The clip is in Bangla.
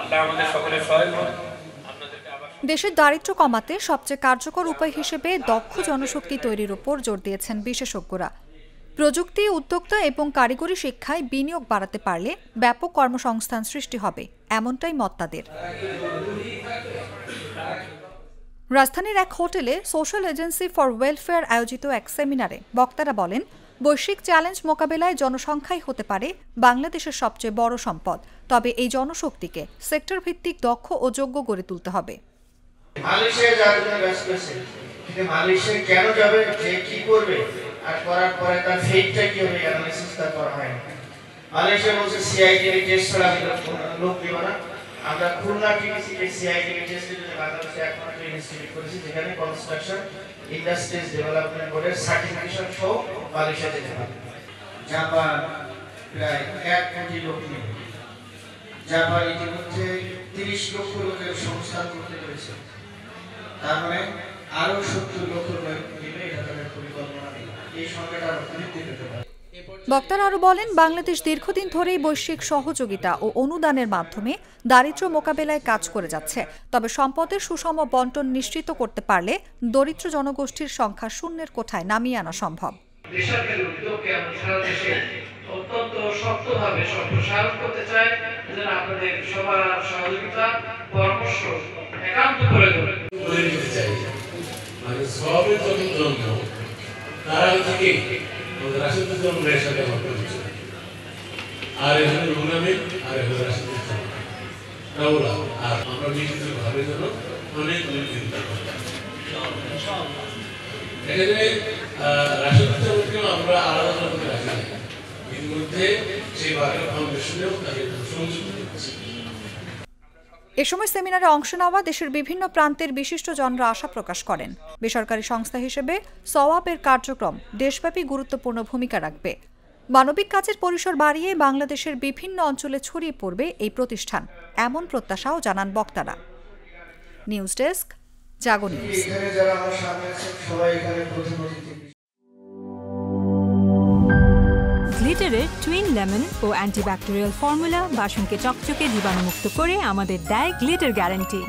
আল্লাহ আমাদের সকলের সহায় হোন। দেশের দারিদ্র্য কমাতে সবচেয়ে কার্যকর উপায় হিসেবে দক্ষ জনশক্তি তৈরির উপর জোর দিয়েছেন বিশেষজ্ঞরা। প্রযুক্তি, উদ্যোক্তা এবং কারিগরি শিক্ষায় বিনিয়োগ বাড়াতে পারলে ব্যাপক কর্মসংস্থান সৃষ্টি হবে, এমনটাই মত তাদের। রাজধানীর এক হোটেলে সোশ্যাল এজেন্সি ফর ওয়েলফেয়ার আয়োজিত এক সেমিনারে বক্তারা বলেন, বৈশ্বিক চ্যালেঞ্জ মোকাবেলায় জনসংখ্যাই হতে পারে বাংলাদেশের সবচেয়ে বড় সম্পদ। তবে এই জনশক্তিকে সেক্টর ভিত্তিক দক্ষ ও যোগ্য গড়ে তুলতে হবে। মালয়েশিয়া যাওয়ার জন্য ব্যস্ত আছে, কিন্তু মালয়েশিয়া কেন যাবে, যে কি করবে আর করার পরে তার ফেটটা কি হবে অ্যানালাইসিস করা হয় না। মালয়েশিয়া বলছে সিআইডি টেস্ট ছাড়া আমি লোক দিব না। আমরা খুলনা টিটিসিতে সিআইডি টেস্টের জন্য বাংলাদেশে একমাত্র ইনস্টিটিউট করেছি যেখানে কনস্ট্রাকশন ইন্ডাস্ট্রিজ ডেভেলপমেন্ট বোর্ডের সার্টিফিকেশন সহ মালয়েশিয়া যেতে পারে। জাপান প্রায় 1 কোটি লোক নিয়ে, জাপান ইতিমধ্যে 30 লক্ষ লোকের সংস্থান করতে পেরেছে। তার মানে আরো 70 লক্ষ লোক মিলে এটা তাদের পরিকল্পনা নেই। এই সংখ্যাটা বৃদ্ধি পেতে পারে। বক্তারা আরও বলেন, বাংলাদেশ দীর্ঘদিন ধরেই বৈশ্বিক সহযোগিতা ও অনুদানের মাধ্যমে দারিদ্র্য মোকাবেলায় কাজ করে যাচ্ছে। তবে সম্পদের সুষম বন্টন নিশ্চিত করতে পারলে দরিদ্র জনগোষ্ঠীর সংখ্যা শূন্যের কোঠায় নামিয়ে আনা সম্ভব। বেসরকারি উদ্যোগকে আমরা সারা দেশে অত্যন্ত শক্তভাবে সম্প্রসারণ করতে চাই, যেন আপনাদের সবার সহযোগিতা পরামর্শ একান্ত করে দিতে চাই। মানে সবের জন্য তার আগে থেকে আমাদের রাষ্ট্রের জন্য সাথে আমার পরিচয়, আর এখানে রুনামিন আর এখানে রাষ্ট্রের রাউলা, আর আমরা বিশেষ ভাবে যেন অনেক চিন্তা করতাম। এখানে রাষ্ট্রপতি আমরা আলাদা করতে রাখি না, এর মধ্যে সেই বাঘের ফাউন্ডেশনেও তাকে সংযুক্ত করছি। এ সময় সেমিনারে অংশ নেওয়া দেশের বিভিন্ন প্রান্তের বিশিষ্টজনরা আশা প্রকাশ করেন, বেসরকারি সংস্থা হিসেবে সওয়াবের কার্যক্রম দেশব্যাপী গুরুত্বপূর্ণ ভূমিকা রাখবে। মানবিক কাজের পরিসর বাড়িয়ে বাংলাদেশের বিভিন্ন অঞ্চলে ছড়িয়ে পড়বে এই প্রতিষ্ঠান, এমন প্রত্যাশাও জানান বক্তারা। নিউজ ডেস্ক, জাগো নিউজ। গ্লিটারের টুইন লেমন ও অ্যান্টিব্যাকটেরিয়াল ফর্মুলা বাসনকে চকচকে জীবাণুমুক্ত করে আমাদের দেয় গ্লিটার গ্যারান্টি।